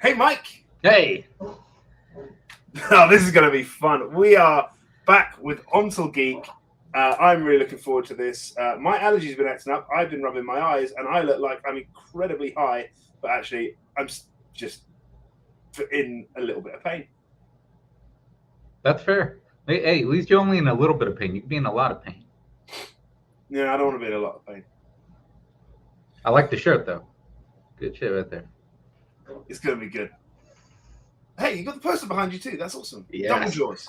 Hey, Mike. Hey. Oh, this is going to be fun. We are back with ONTL Geek. I'm really looking forward to this. My allergies have been acting up. I've been rubbing my eyes, and I look like I'm incredibly high, but actually, I'm just in a little bit of pain. That's fair. Hey, at least you're only in a little bit of pain. You could be in a lot of pain. Yeah, I don't want to be in a lot of pain. I like the shirt, though. Good shit right there. It's going to be good. Hey, you got the poster behind you too. That's awesome. Yes. Double jaws.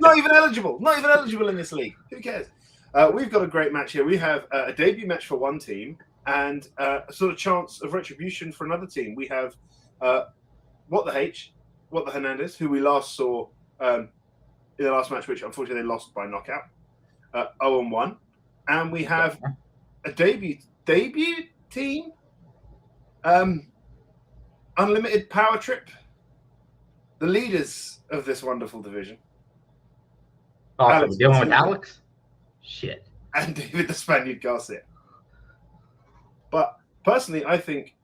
Not even eligible. Not even eligible in this league. Who cares? We've got a great match here. We have a debut match for one team and a sort of chance of retribution for another team. We have What the Hernandez, who we last saw in the last match, which unfortunately they lost by knockout. 0-1. And we have a debut team. Unlimited Power Trip. The leaders of this wonderful division. Awesome. We're dealing with Alex? Shit. And David the Spaniard Garcia. But personally, I think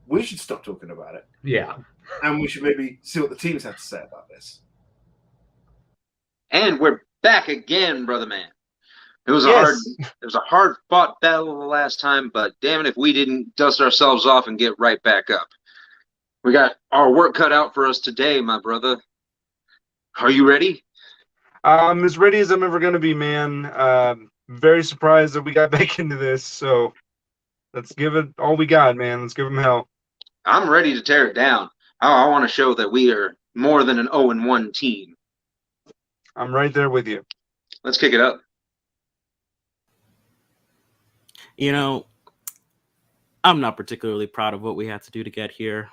we should stop talking about it. Yeah. And we should maybe see what the teams have to say about this. And we're back again, brother man. It was a hard fought battle the last time, but damn it if we didn't dust ourselves off and get right back up. We got our work cut out for us today, my brother. Are you ready? I'm as ready as I'm ever going to be, man. Very surprised that we got back into this, so let's give it all we got, man. Let's give them hell. I'm ready to tear it down. I want to show that we are more than an 0-1 team. I'm right there with you. Let's kick it up. You know, I'm not particularly proud of what we had to do to get here.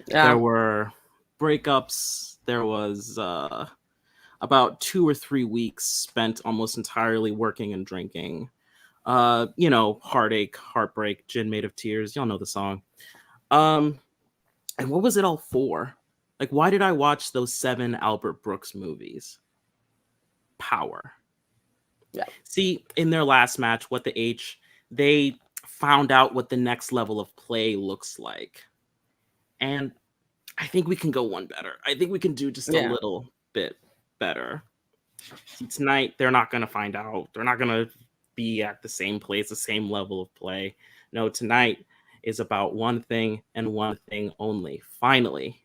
Yeah. There were breakups. There was about 2 or 3 weeks spent almost entirely working and drinking. Heartache, heartbreak, gin made of tears. Y'all know the song. And what was it all for? Like, why did I watch those 7 Albert Brooks movies? Power. Yeah. See, in their last match, What the H, they found out what the next level of play looks like. And I think we can go one better. I think we can do just a little bit better. See, tonight, they're not going to find out. They're not going to be at the same place, the same level of play. No, tonight is about one thing and one thing only. Finally,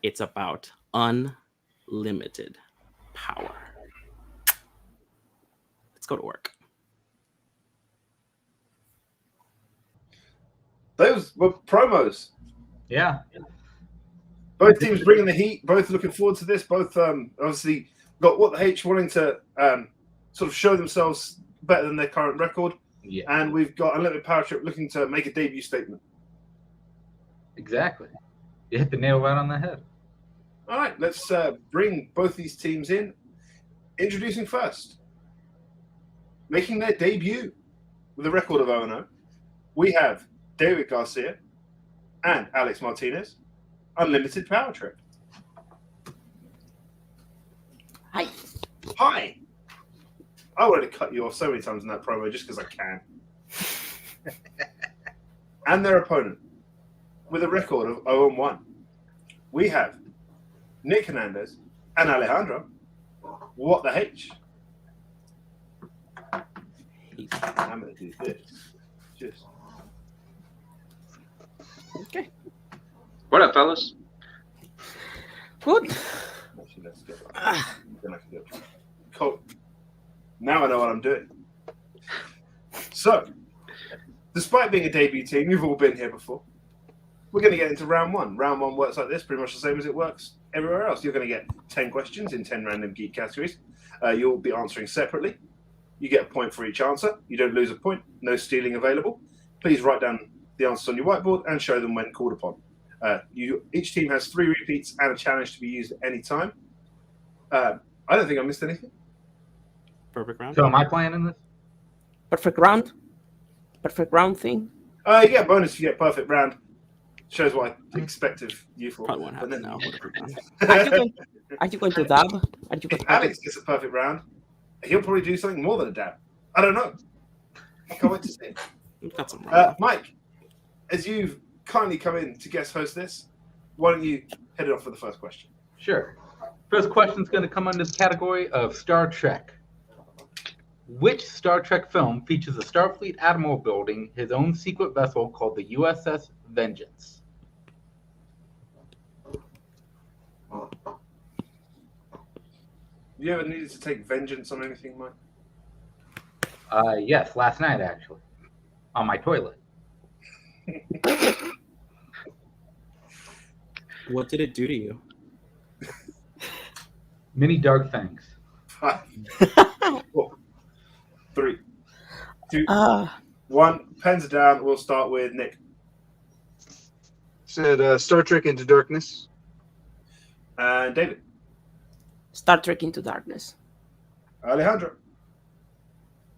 it's about unlimited power. Let's go to work. Those were promos. Yeah. Both teams bringing the heat. Both looking forward to this. Both obviously got What the H wanting to sort of show themselves better than their current record. Yeah. And we've got Unlimited Power Trip looking to make a debut statement. Exactly. You hit the nail right on the head. All right, let's bring both these teams in. Introducing first, making their debut with a record of 0-0, we have David Garcia and Alex Martinez. Unlimited Power Trip. Hi. Hi. I wanted to cut you off so many times in that promo just because I can. And their opponent, with a record of 0-1, we have Nick Hernandez and Alejandro. What the H? I'm going to do this. Just. Okay. What up, fellas? Good. Actually, let's get then I can go. Cool. Now I know what I'm doing. So, despite being a debut team, you've all been here before. We're going to get into round one. Round one works like this, pretty much the same as it works everywhere else. You're going to get 10 questions in 10 random geek categories. You'll be answering separately. You get a point for each answer. You don't lose a point. No stealing available. Please write down the answers on your whiteboard and show them when called upon. Each team has 3 repeats and a challenge to be used at any time. I don't think I missed anything. Perfect round. So am I playing in this? Perfect round? Perfect round thing? You get a bonus if you get perfect round. Shows what I expect of you for. Probably won't happen now. Are you going to dab? If Alex gets a perfect round, he'll probably do something more than a dab. I don't know. I can't wait to see. We've got some Mike, as you've kindly come in to guest host this, why don't you head it off for the first question? Sure. First question is going to come under the category of Star Trek. Which Star Trek film features a Starfleet admiral building his own secret vessel called the USS Vengeance? You ever needed to take vengeance on anything, Mike? Yes, last night actually, on my toilet. What did it do to you? Many dark things. 5, 4, 3, 2, Ah, 1. Pens are down. We'll start with Nick. Said Star Trek Into Darkness. And David. Star Trek Into Darkness. Alejandro.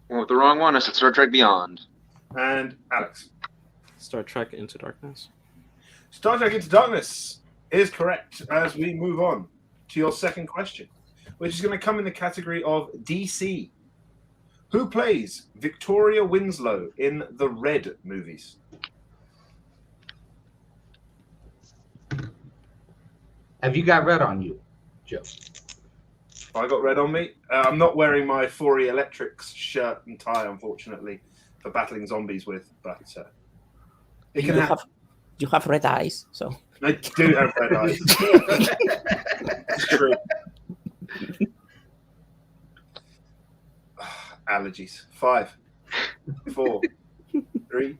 Went with the wrong one. I said Star Trek Beyond. And Alex. Star Trek Into Darkness. Star Trek Into Darkness is correct as we move on to your second question, which is going to come in the category of DC. Who plays Victoria Winslow in the Red movies? Have you got red on you, Joe? I got red on me. I'm not wearing my 4E Electrics shirt and tie, unfortunately, for battling zombies with, but it can happen. You have red eyes, so. I do have red eyes. It's true. Allergies. 5, 4, 3,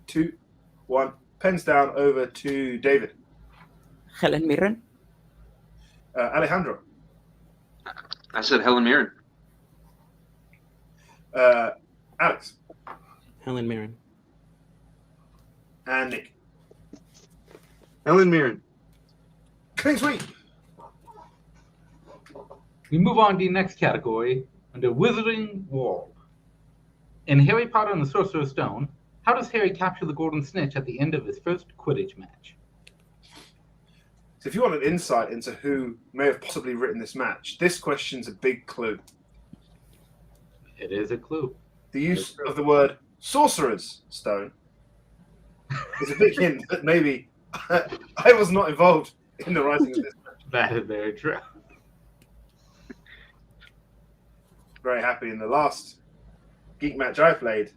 2, 1. Pens down over to David. Helen Mirren. Alejandro. I said Helen Mirren. Alex. Helen Mirren. And Nick. Helen Mirren. Clean sweep. We move on to the next category under Wizarding World. In Harry Potter and the Sorcerer's Stone, how does Harry capture the Golden Snitch at the end of his first Quidditch match? So if you want an insight into who may have possibly written this match, this question's a big clue. It is a clue. The use of the word Sorcerer's Stone is a big hint that maybe I was not involved in the writing of this match. That is very true. Very happy in the last Geek match I played,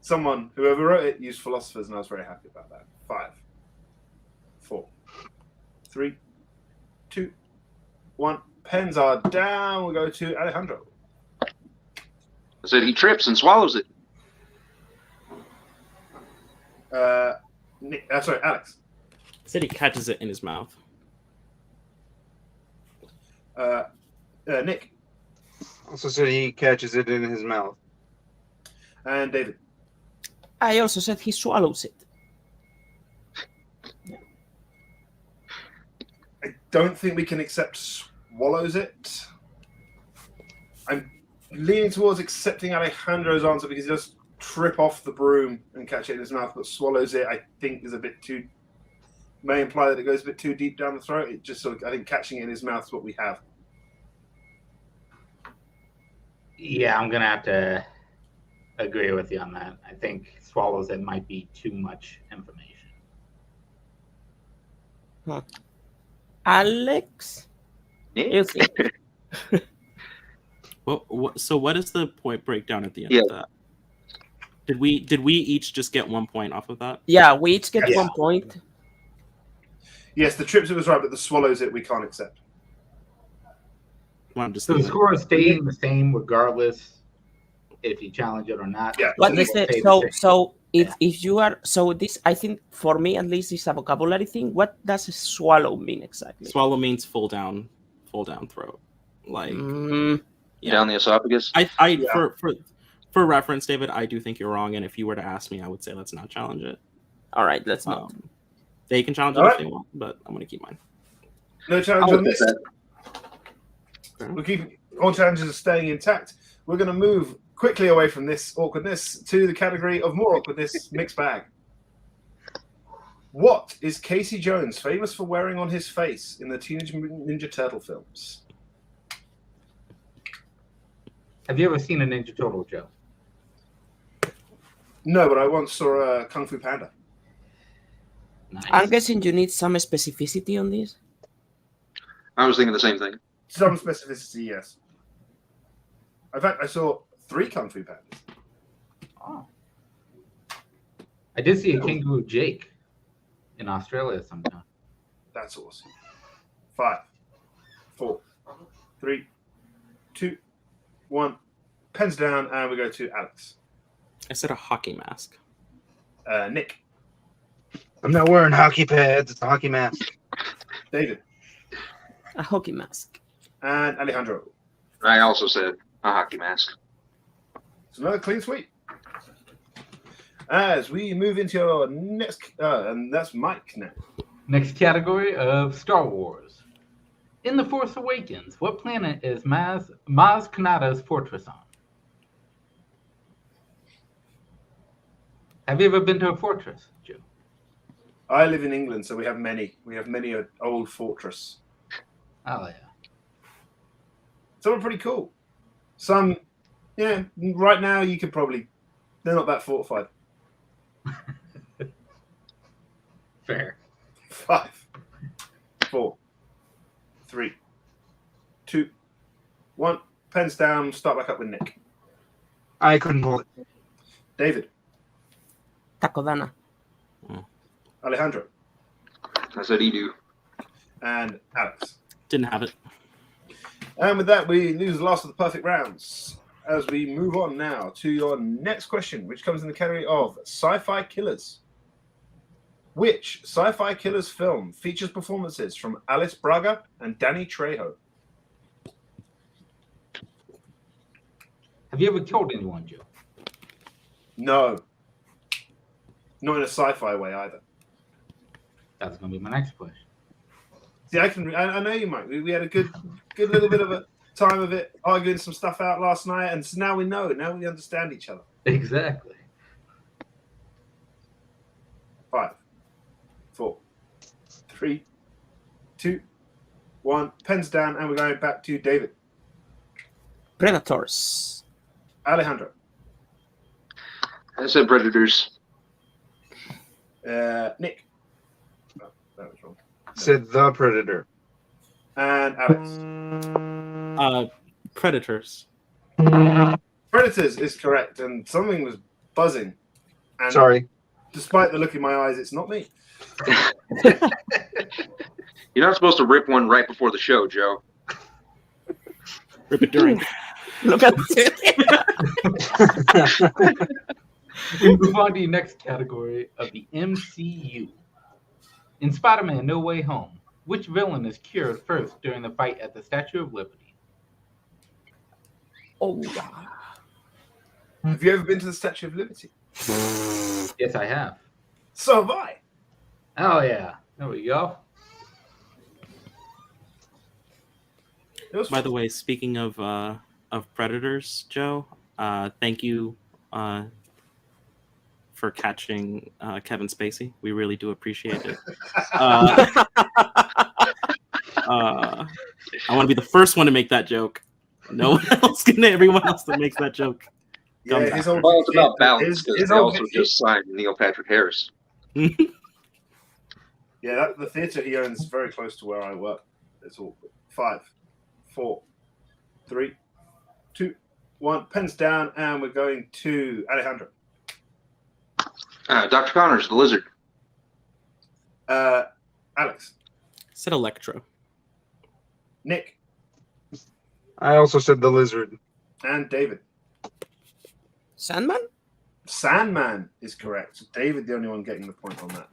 whoever wrote it, used philosophers, and I was very happy about that. 5, 4, 3, 2, 1. Pens are down. We'll go to Alejandro. I said he trips and swallows it. Alex. Said he catches it in his mouth. Nick. Also said he catches it in his mouth. And David. I also said he swallows it. I don't think we can accept swallows it. I'm leaning towards accepting Alejandro's answer because he does trip off the broom and catch it in his mouth, but swallows it, I think, is a bit too... may imply that it goes a bit too deep down the throat. It just sort of, I think catching it in his mouth is what we have. Yeah, I'm going to have to agree with you on that. I think swallows it might be too much information. Alex? You think? Well, so what is the point breakdown at the end Yeah. of that? Did we each just get 1 point off of that? Yeah, we each get Yes. 1 point. Yes, the trips it was right, but the swallows it we can't accept. Well, I'm just So the thinking- score is staying the same regardless if you challenge it or not. Yeah. What So they they said, stay the so same. so if you are so this, I think for me at least is a vocabulary thing. What does swallow mean exactly? swallow means full down throat. Like Yeah. Down the esophagus. I for reference, David, I do think you're wrong, and if you were to ask me, I would say let's not challenge it. All right, let's not. They can challenge All it right. if they want, but I'm going to keep mine. No challenge I'll on look this. at We're keeping all challenges are staying intact. We're going to move quickly away from this awkwardness to the category of more awkwardness, mixed bag. What is Casey Jones famous for wearing on his face in the Teenage Mutant Ninja Turtle films? Have you ever seen a Ninja Turtle, Joe? No, but I once saw a Kung Fu Panda. Nice. I'm guessing you need some specificity on this. I was thinking the same thing. Some specificity, yes. In fact, I saw 3 Kung Fu Pandas. Oh. I did see a kangaroo Jake in Australia sometime. That's awesome. 5, 4, 3, 2, 1. Pens down, and we go to Alex. I said a hockey mask. Nick. I'm not wearing hockey pads. It's a hockey mask. David. A hockey mask. And Alejandro. I also said a hockey mask. It's another clean sweep. As we move into your next, and that's Mike now. Next category of Star Wars. In The Force Awakens, what planet is Maz Kanata's fortress on? Have you ever been to a fortress, Joe? I live in England, so we have many. We have many an old fortress. Oh, yeah. Some are pretty cool. Some, yeah, right now you could probably, they're not that fortified. Fair. 5, 4, 3, 2, 1. Pens down. Start back up with Nick. I couldn't hold it. David. Takodana. Alejandro. I said Edu. And Alex. Didn't have it. And with that, we lose the last of the perfect rounds. As we move on now to your next question, which comes in the category of sci-fi killers. Which sci-fi killers film features performances from Alice Braga and Danny Trejo? Have you ever killed anyone, Joe? No. Not in a sci-fi way either. That's going to be my next question. See, I know you might. We had a good little bit of a time of it, arguing some stuff out last night, and so now we know. Now we understand each other. Exactly. 5, 4, 3, 2, 1. Pens down, and we're going back to David. Predators. Alejandro. I said Predators. Nick. No, that was wrong. Said the Predator. And Alex. Predators. Predators is correct, and something was buzzing. And Sorry. despite the look in my eyes, it's not me. You're not supposed to rip one right before the show, Joe. Rip it during. Look at We move on to your next category of the MCU. In Spider-Man No Way Home, which villain is cured first during the fight at the Statue of Liberty? Oh, Have you ever been to the Statue of Liberty? Yes, I have. So have I. Oh, yeah. There we go. It was By the way, speaking of predators, Joe, thank you for catching Kevin Spacey. We really do appreciate it. I want to be the first one to make that joke. No one else everyone else that makes that joke. yeah, his old Well, it's about kid- balance because his they old also kid- just signed Neil Patrick Harris. Yeah, the theatre he owns is very close to where I work. It's all 5, 4, 3, 2, 1. Pens down, and we're going to Alejandro. Dr. Connors, the lizard. Alex. Said Electro. Nick. I also said the lizard. And David. Sandman? Sandman is correct. David, the only one getting the point on that.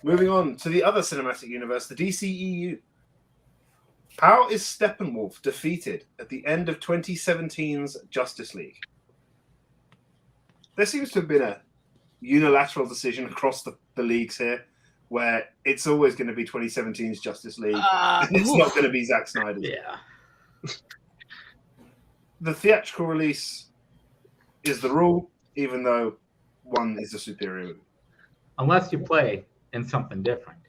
Moving on to the other cinematic universe, the DCEU. How is Steppenwolf defeated at the end of 2017's Justice League? There seems to have been a unilateral decision across the leagues here where it's always going to be 2017's Justice League. And it's not going to be Zack Snyder's. Yeah. The theatrical release is the rule, even though one is a superior movie. Unless you play in something different,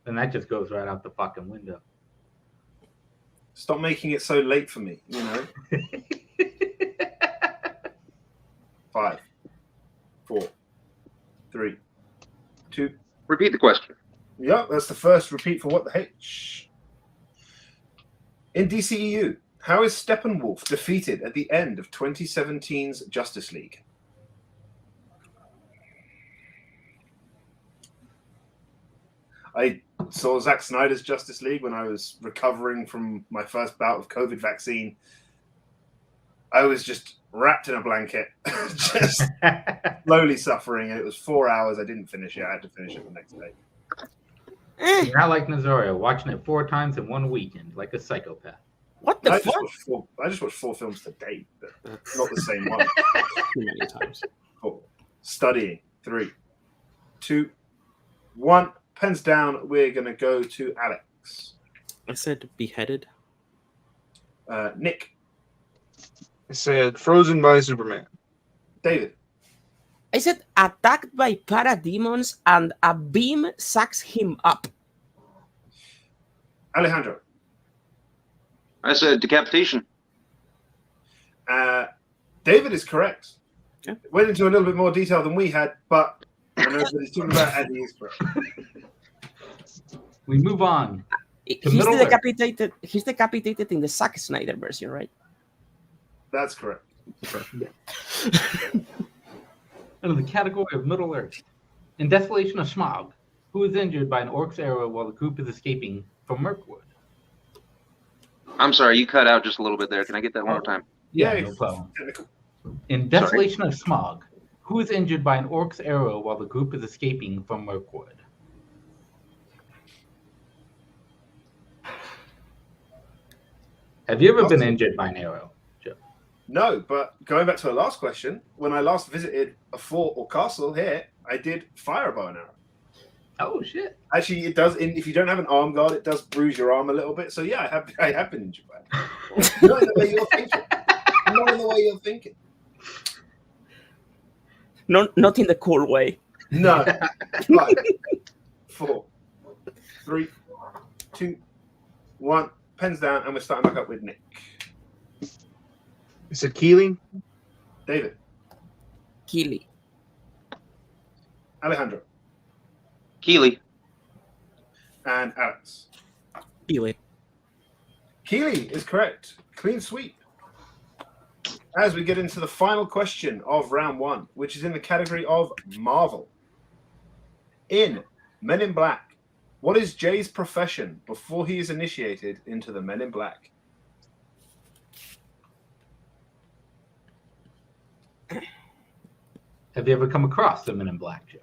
then that just goes right out the fucking window. Stop making it so late for me, you know? 5, 4, 3, 2. Repeat the question. Yep, that's the first repeat for What the H. In DCEU, how is Steppenwolf defeated at the end of 2017's Justice League? I saw Zack Snyder's Justice League when I was recovering from my first bout of COVID vaccine. I was just wrapped in a blanket, just slowly suffering, and it was 4 hours. I didn't finish it. I had to finish it the next day. You're not like Nazario, watching it 4 times in 1 weekend, like a psychopath. What the I fuck? just watched 4 films today, but not the same one. Too many times. 4. Studying. 3, 2, 1. Pens down. We're going to go to Alex. I said beheaded. Nick. I said frozen by Superman. David. I said attacked by parademons and a beam sucks him up. Alejandro. I said decapitation. David is correct. Yeah. Went into a little bit more detail than we had, but I know that he's talking about and he is correct. We move on. He's Middle-earth. decapitated. He's decapitated in the Zack Snyder version, right? That's correct. Under the category of Middle Earth. In Desolation of Smog, who is injured by an orc's arrow while the group is escaping from Mirkwood? I'm sorry, you cut out just a little bit there. Can I get that one more time? Yeah, no problem. Technical. In Desolation of Smog, who is injured by an orc's arrow while the group is escaping from Mirkwood? Have you ever been injured by an arrow, Joe? No, but going back to our last question, when I last visited a fort or castle here, I did fire a bow and arrow. Oh shit! Actually, it does. If you don't have an arm guard, it does bruise your arm a little bit. So yeah, I have been injured by it. Not in the way you're thinking. Not in the way you're thinking. Not in the cool way. No. 5, 4, 3, 2, 1. Pens down, and we're starting back up with Nick. I said Keeling. David. Keely. Alejandro. Keeley. And Alex. Healy. Keely is correct. Clean sweep. As we get into the final question of round 1, which is in the category of Marvel. In Men in Black, what is Jay's profession before he is initiated into the Men in Black? Have you ever come across the Men in Black, Joe?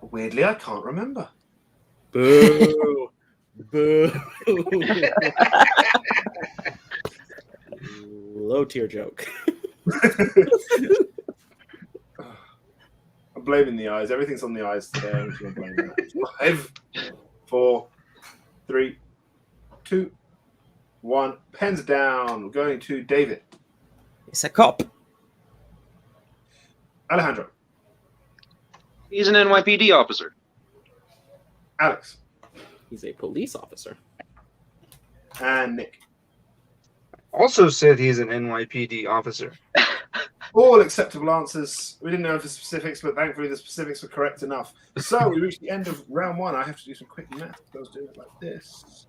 Weirdly, I can't remember. Boo. Boo. Low tier joke. I'm blaming the eyes. Everything's on the eyes today. I'm just gonna blame that. 5, 4, 3, 2, 1. Pens down. We're going to David. It's a cop. Alejandro. He's an NYPD officer. Alex. He's a police officer. And Nick. Also said he's an NYPD officer. All acceptable answers. We didn't know the specifics, but thankfully the specifics were correct enough. So we reached the end of round 1. I have to do some quick math. I was doing it like this.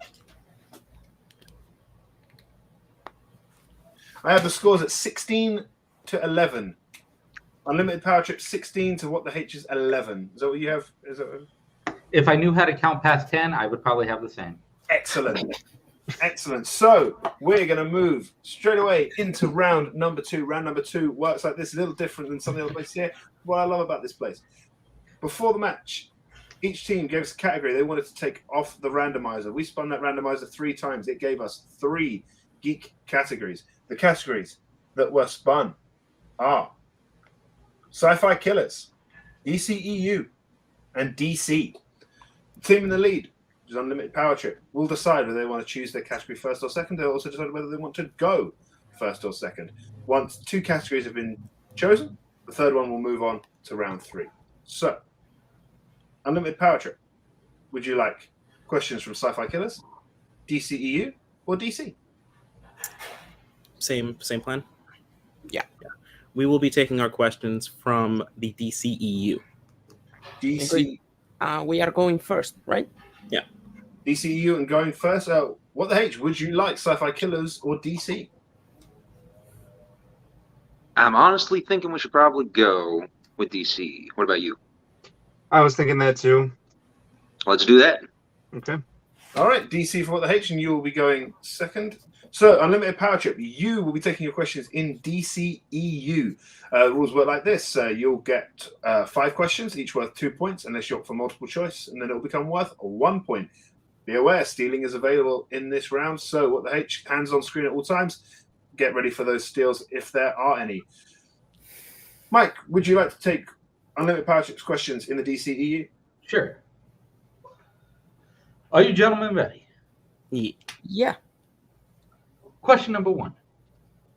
I have the scores at 16 to 11. Unlimited Power Trip 16 to What the H is 11. Is that what you have? Is that If I knew how to count past 10, I would probably have the same. excellent? Excellent. So we're going to move straight away into round number 2. Round number 2 works like this, a little different than some of the other places here. What I love about this place, before the match, each team gave us a category they wanted to take off the randomizer. We spun that randomizer 3 times. It gave us 3 geek categories. The categories that were spun are Sci-Fi Killers, DCEU, and DC. The team in the lead, which is Unlimited Power Trip, will decide whether they want to choose their category first or second. They'll also decide whether they want to go first or second. Once 2 categories have been chosen, the third one will move on to round 3. So, Unlimited Power Trip, would you like questions from Sci-Fi Killers, DCEU, or DC? Same plan. Yeah. We will be taking our questions from the DCEU. DC, We are going first, right? DCU and going first. What the H? Would you like Sci-Fi Killers or DC? I'm honestly thinking we should probably go with DC. What about you? I was thinking that too. Let's do that. Okay. All right, DC for what the H, and you will be going second. So, Unlimited Power Trip, you will be taking your questions in DCEU. Rules work like this. You'll get 5 questions, each worth 2 points, unless you opt for multiple choice, and then it will become worth 1 point. Be aware, stealing is available in this round. So, what the H, hands on screen at all times. Get ready for those steals if there are any. Mike, would you like to take Unlimited Power Trip's questions in the DCEU? Sure. Are you gentlemen ready? Yeah. Question number 1.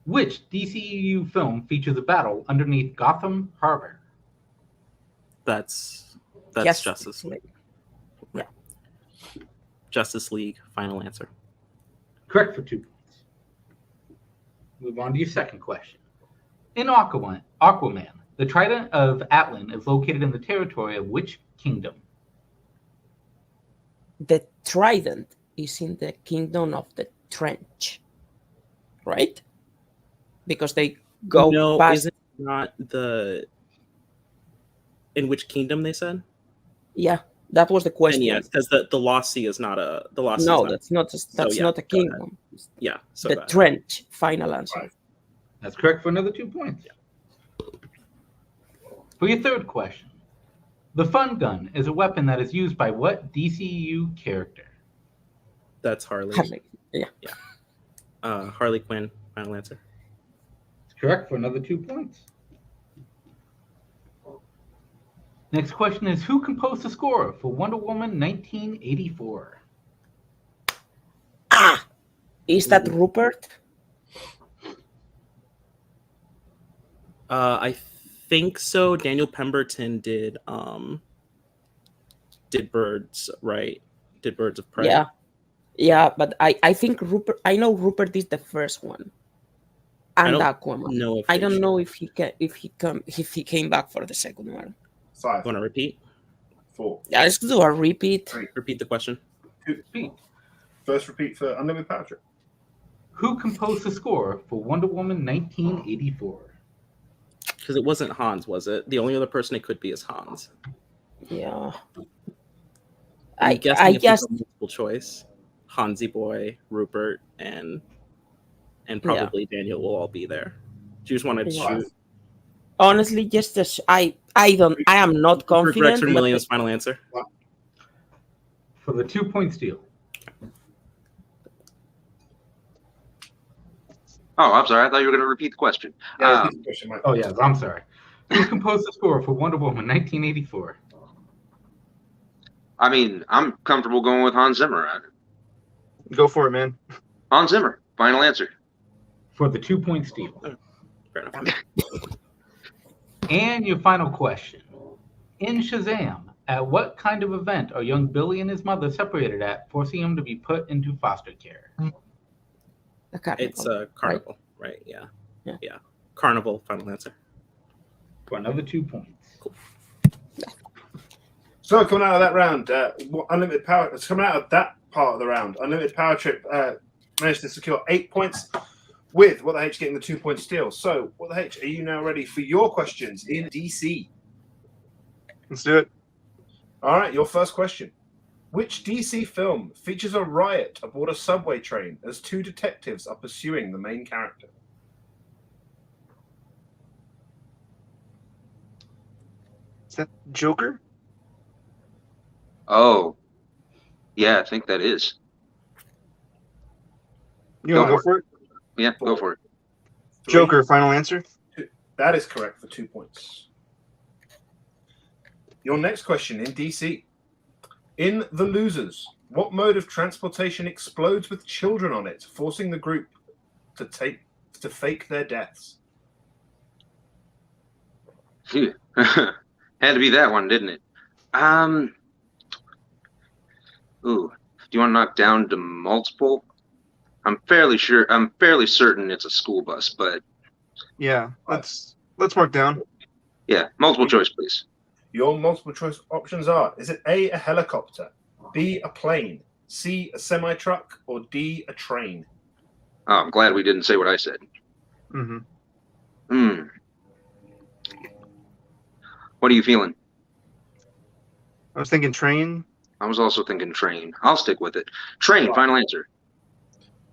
Which DCEU film features a battle underneath Gotham Harbor? That's Justice League. Yeah. Justice League. Final answer. Correct for 2 points. Move on to your second question. In Aquaman, the Trident of Atlan is located in the territory of which kingdom? The Trident is in the Kingdom of the Trench, right? Because they go No, past. is it not the? In which kingdom they said? Yeah, that was the question. And yes, because the Lost Sea is not a Lost Sea. No, is that's not. That's yeah, not a go ahead. kingdom. Yeah. So The go ahead. Trench. Final answer. Right. That's correct for another 2 points. For your third question, the Fun Gun is a weapon that is used by what DCU character? That's Harley. Harley. Yeah. Harley Quinn. Final answer. It's correct for another 2 points. Next question is, who composed the score for Wonder Woman 1984? Is that Rupert? I think so. Daniel Pemberton did Birds, right? Did Birds of Prey. Yeah, but I think Rupert. I know Rupert is the first one, and Aquaman. No, I don't know if he came back for the second one. 5, Want to repeat? 4. Yeah, let's do a repeat. Repeat the question. Repeat. First repeat for Unlimited Power Trip. Who composed the score for Wonder Woman 1984? Because it wasn't Hans, was it? The only other person it could be is Hans. Yeah. I'm I guessing if guess we go multiple choice, Hansy Boy, Rupert, and probably Daniel will all be there. Do you just want to Yeah. shoot? honestly, just as I am not Rupert confident. Gregson Williams, final answer. For the 2 point steal. Oh, I'm sorry. I thought you were going to repeat the question. Yeah, repeat the question, Mike. Oh, yes, I'm sorry. Who composed the score for Wonder Woman 1984? I mean, I'm comfortable going with Hans Zimmer. Go for it, man. Hans Zimmer, final answer. For the 2 point steal. Fair enough. And your final question. In Shazam, at what kind of event are young Billy and his mother separated at, forcing him to be put into foster care? The carnival, It's a carnival, right? Yeah. Yeah. Carnival, final answer. For another 2 points. So coming out of that round, Unlimited Power. It's coming out of that part of the round. Unlimited Power Trip managed to secure 8 points, with What the H getting the 2 point steal. So What the H, are you now ready for your questions in DC? Let's do it. All right, your first question. Which DC film features a riot aboard a subway train as 2 detectives are pursuing the main character? Is that Joker? Oh, yeah, I think that is. You want to go for it? Yeah, go for it. 3. Joker, final answer. That is correct for 2 points. Your next question in DC. In The Losers, what mode of transportation explodes with children on it, forcing the group to fake their deaths? Phew. Had to be that one, didn't it? Ooh, do you want to knock down to multiple? I'm fairly certain it's a school bus, but Yeah, let's Let's mark down. Yeah, multiple choice, please. Your multiple choice options are: is it A, a helicopter, B, a plane, C, a semi-truck, or D, a train? Oh, I'm glad we didn't say what I said. Mm-hmm. What are you feeling? I was thinking train. I was also thinking train. I'll stick with it. Train, final answer.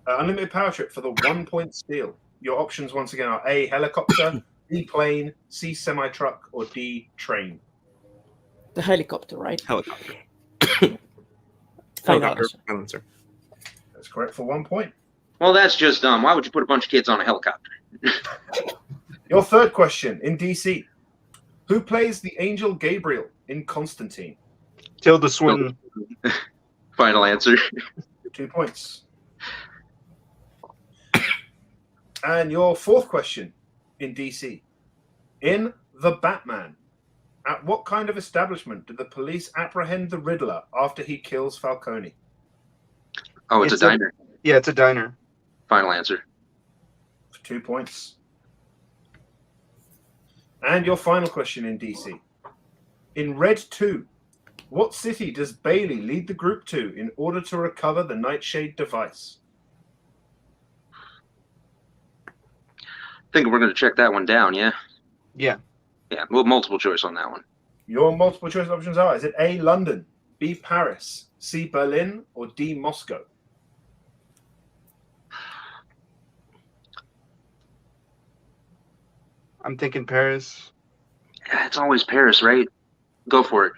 Unlimited power trip for the 1 point steal. Your options once again are A, helicopter, B, plane, C, semi-truck, or D, train. The helicopter, right? Helicopter. Final Helicopter. answer. Final answer. That's correct for 1 point. Well, that's just dumb. Why would you put a bunch of kids on a helicopter? Your third question in DC. Who plays the angel Gabriel in Constantine? Tilda Swinton. Final answer. 2 points. And your fourth question in DC. In The Batman, at what kind of establishment do the police apprehend the Riddler after he kills Falcone? Oh, it's a diner. Yeah, it's a diner. Final answer. 2 points. And your final question in DC. In Red 2, what city does Bailey lead the group to in order to recover the Nightshade device? I think we're going to check that one down, yeah? Yeah. Yeah, well, multiple choice on that one. Your multiple choice options are: is it A, London, B, Paris, C, Berlin, or D, Moscow? I'm thinking Paris. Yeah, it's always Paris, right? Go for it.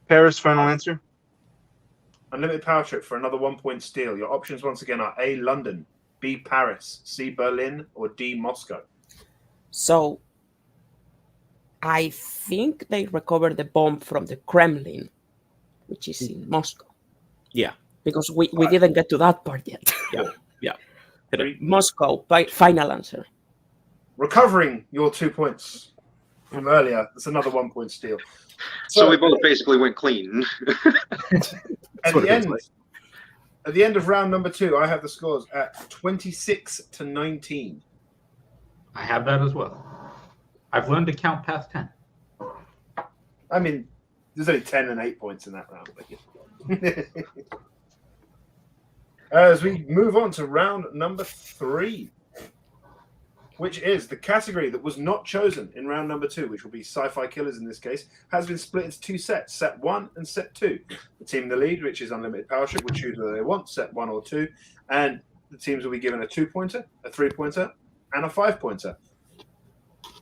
Paris, final answer. Unlimited power trip for another 1 point steal. Your options once again are A, London, B, Paris, C, Berlin, or D, Moscow. So I think they recovered the bomb from the Kremlin, which is in Moscow. Yeah. Because we didn't get to that part yet. Yeah. Hit it. Moscow, final answer. Recovering your 2 points from earlier. That's another 1 point steal. So we both basically went clean. At the end of round number 2, I have the scores at 26-19. I have that as well. I've learned to count past 10. I mean, there's only 10 and 8 points in that round. As we move on to round number 3, which is the category that was not chosen in round number 2, which will be sci-fi killers in this case, has been split into 2 sets, set 1 and set 2. The team in the lead, which is Unlimited Power Trip, will choose whether they want set 1 or 2, and the teams will be given a 2-pointer, a 3-pointer, and a 5-pointer.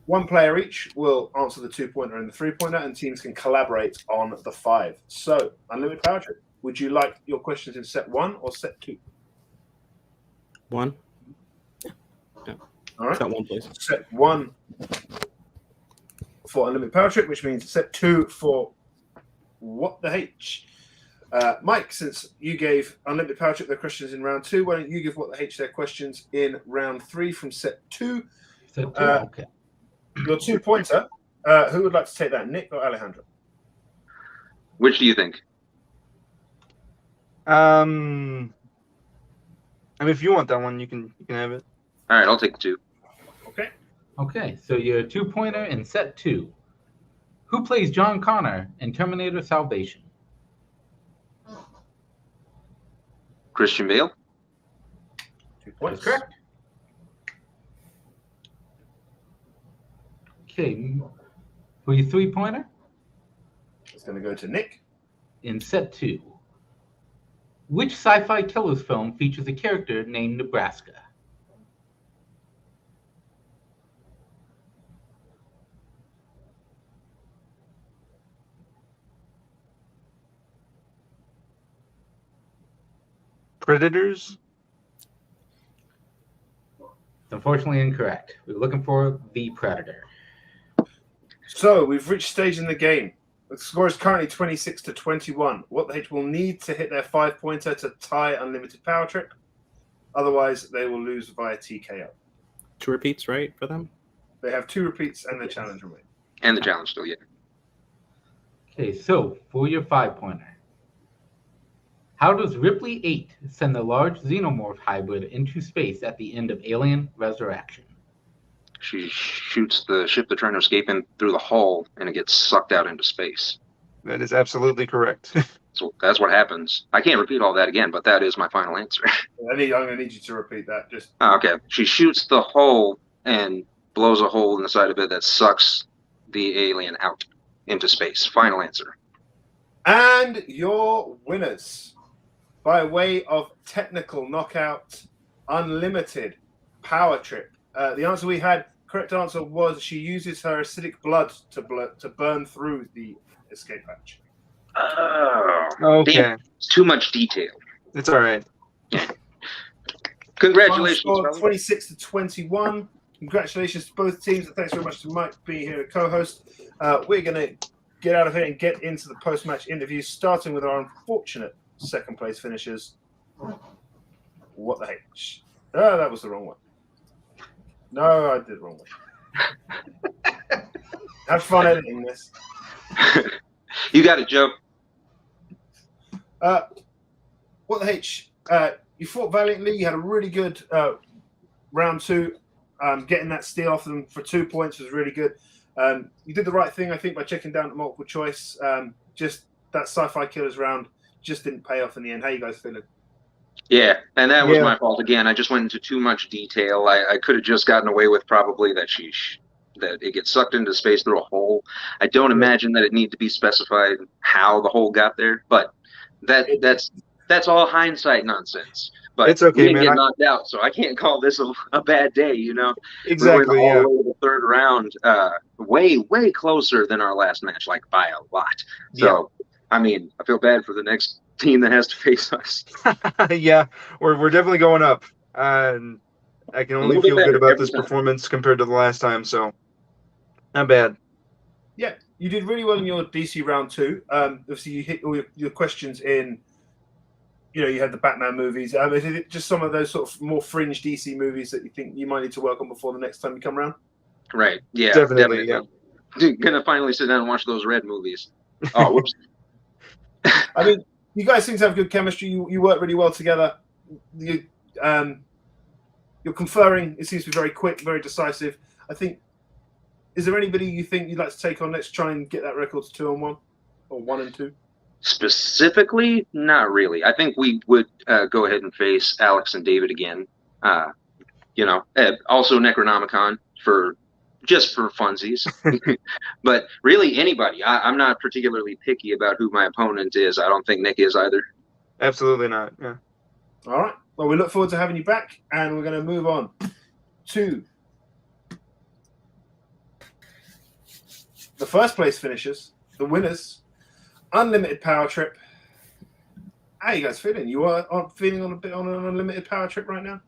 One player each will answer the 2-pointer and the 3-pointer, and teams can collaborate on the 5. So, Unlimited Power Trip, would you like your questions in set 1 or set 2? 1. All right. Set 1, please. Set 1 for Unlimited Power Trip, which means set 2 for What the H? Mike, since you gave Unlimited Power Trip their questions in round 2, why don't you give What the H their questions in round 3 from set 2? Set 2, okay. Your 2-pointer, who would like to take that, Nick or Alejandro? Which do you think? I mean, if you want that one, you can have it. All right, I'll take the 2. Okay. Okay, so your 2-pointer in set 2. Who plays John Connor in Terminator Salvation? Christian Bale? 2 points. That's correct. Okay, for your 3-pointer It's going to go to Nick. in set 2. Which sci-fi killers film features a character named Nebraska? Predators? It's unfortunately incorrect. We're looking for the Predator. So we've reached stage in the game. The score is currently 26-21. What the H will need to hit their 5-pointer to tie Unlimited Power Trip. Otherwise, they will lose via TKO. 2 repeats, right, for them? They have 2 repeats and the challenge remains. And the challenge still, yeah. Okay, so for your 5-pointer. How does Ripley 8 send the large xenomorph hybrid into space at the end of Alien Resurrection? She shoots the ship they're trying to escape in through the hull, and it gets sucked out into space. That is absolutely correct. So that's what happens. I can't repeat all that again, but that is my final answer. I'm going to need you to repeat that. Just Okay. She shoots the hull and blows a hole in the side of it that sucks the alien out into space. Final answer. And your winners, by way of technical knockout, unlimited power trip. The answer we had, correct answer was she uses her acidic blood to burn through the escape hatch. Oh, Okay. damn, it's too much detail. It's all right. Congratulations, Score brother. 26 to 21. Congratulations to both teams. And thanks very much to Mike being here to co-host. We're going to get out of here and get into the post-match interviews, starting with our unfortunate second place finishers. What the heck? Oh, that was the wrong one. No, I did the wrong one. Have fun editing this. You got it, Joe. What the H? You fought valiantly. You had a really good round two. Getting that steal off them for 2 points was really good. You did the right thing, I think, by checking down to multiple choice. Just that sci-fi killers round just didn't pay off in the end. How you guys feeling? Yeah, and that was Yeah. my fault again. I just went into too much detail. I could have just gotten away with probably that that it gets sucked into space through a hole. I don't imagine that it need to be specified how the hole got there, but that's all hindsight nonsense. But It's okay, we didn't man. get knocked out, so I can't call this a bad day. You know, Exactly. We went all Yeah. the way to the third round, way closer than our last match, like by a lot. So, I mean, I feel bad for the next team that has to face us. Yeah. We're definitely going up. And I can only little bit feel good better about every this time. performance compared to the last time. So not bad. Yeah, you did really well in your DC round two. Obviously, you hit all your questions in. You know, you had the Batman movies. Is it just some of those sort of more fringe DC movies that you think you might need to work on before the next time you come around? Right. Yeah. Definitely, yeah. Dude, gonna finally sit down and watch those Red movies. Oh, whoops. I mean, you guys seem to have good chemistry. You work really well together. You're conferring. It seems to be very quick, very decisive. I think. Is there anybody you think you'd like to take on? Let's try and get that record to 2-on-1 or 1-2. Specifically, not really. I think we would go ahead and face Alex and David again. You know, also Necronomicon for funsies. But really, anybody. I'm not particularly picky about who my opponent is. I don't think Nick is either. Absolutely not. Yeah. All right. Well, we look forward to having you back, and we're going to move on to the first place finishers, the winners. Unlimited power trip. How you guys feeling? You are feeling on an unlimited power trip right now?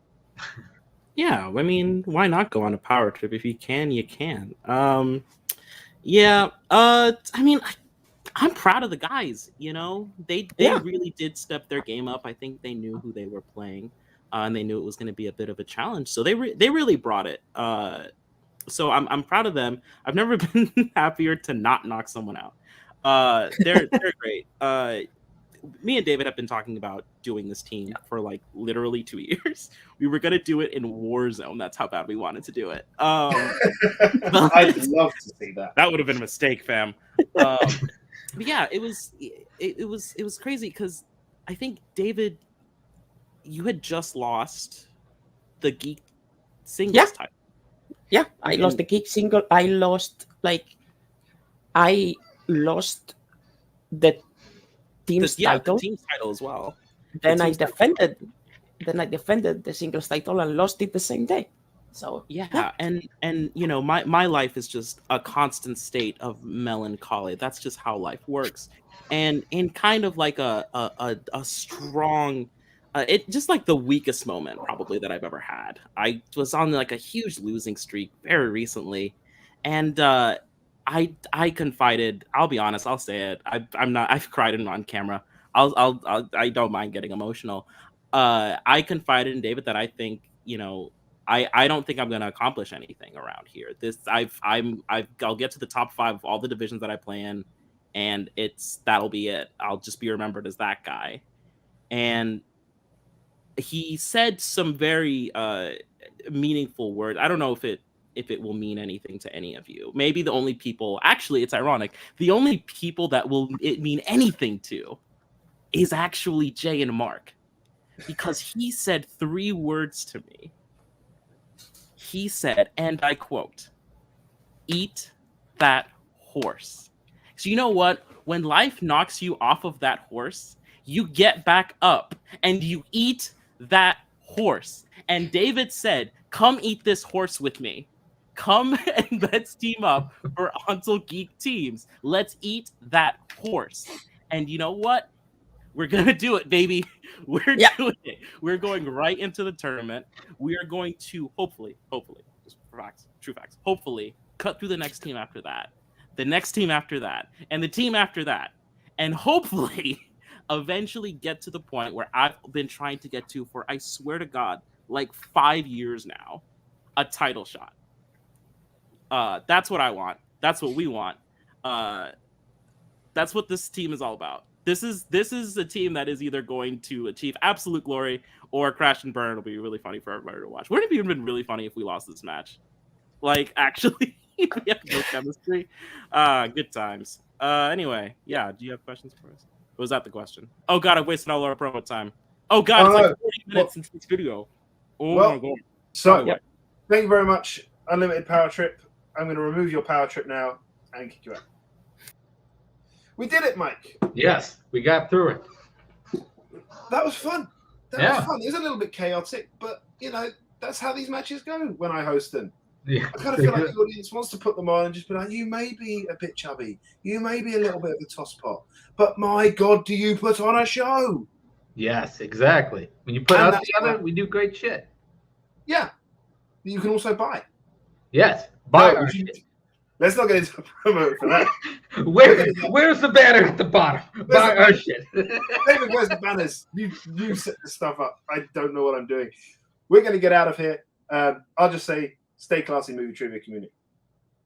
Yeah, I mean, why not go on a power trip? If you can, you can. Yeah. I mean, I'm proud of the guys. You know, they really did step their game up. I think they knew who they were playing, and they knew it was going to be a bit of a challenge. So they really brought it. So I'm proud of them. I've never been happier to not knock someone out. They're great. Me and David have been talking about doing this team for like literally 2 years. We were gonna do it in Warzone. That's how bad we wanted to do it. I'd love to see that. That would have been a mistake, fam. But yeah, it was crazy because I think David, you had just lost the Geek singles title. Yeah, I lost the Geek single. I lost the team's title. The team's title as well. Then I defended the singles title and lost it the same day. So yeah. And you know, my life is just a constant state of melancholy. That's just how life works. And in kind of like a strong it just like the weakest moment probably that I've ever had. I was on like a huge losing streak very recently, and I confided. I'll be honest. I'll say it. I'm not. I've cried on camera. I don't mind getting emotional. I confided in David that I think, you know, I don't think I'm going to accomplish anything around here. I'll get to the top 5 of all the divisions that I play in, and that'll be it. I'll just be remembered as that guy. And he said some very meaningful words. I don't know if it if it will mean anything to any of you. Maybe the only people, actually, it's ironic, the only people that will it mean anything to is actually Jay and Mark, because he said 3 words to me. He said, and I quote, "Eat that horse." So you know what? When life knocks you off of that horse, you get back up and you eat that horse. And David said, "Come eat this horse with me. Come and let's team up for ONTL Geek teams. Let's eat that horse." And you know what? We're gonna do it, baby. We're doing it. We're going right into the tournament. We are going to hopefully, just facts, true facts, hopefully cut through the next team after that, the next team after that, and the team after that, and hopefully eventually get to the point where I've been trying to get to for, I swear to God, like 5 years now, a title shot. That's what I want. That's what we want. That's what this team is all about. This is a team that is either going to achieve absolute glory or crash and burn. It'll be really funny for everybody to watch. Wouldn't it have even been really funny if we lost this match? Like, actually, we have no chemistry. Good times. Anyway, yeah. Do you have questions for us? Or was that the question? Oh God, I wasted all our promo time. Oh God, it's like 40 minutes since this video. Oh my God. So, thank you very much, Unlimited Power Trip. I'm going to remove your power trip now and kick you out. We did it, Mike. Yes, we got through it. That was fun. That was fun. It was a little bit chaotic, but, you know, that's how these matches go when I host them. Yeah, I kind of feel like the audience wants to put them on and just be like, you may be a bit chubby. You may be a little bit of a tosspot. But my God, do you put on a show? Yes, exactly. When you put us together, we do great shit. Yeah. You can also buy. Yes. Buy our shit. Let's not get into a promo for that. Where's the banner at the bottom? Buy our shit. David, where's the banners? You set this stuff up. I don't know what I'm doing. We're going to get out of here. I'll just say, stay classy, movie trivia community.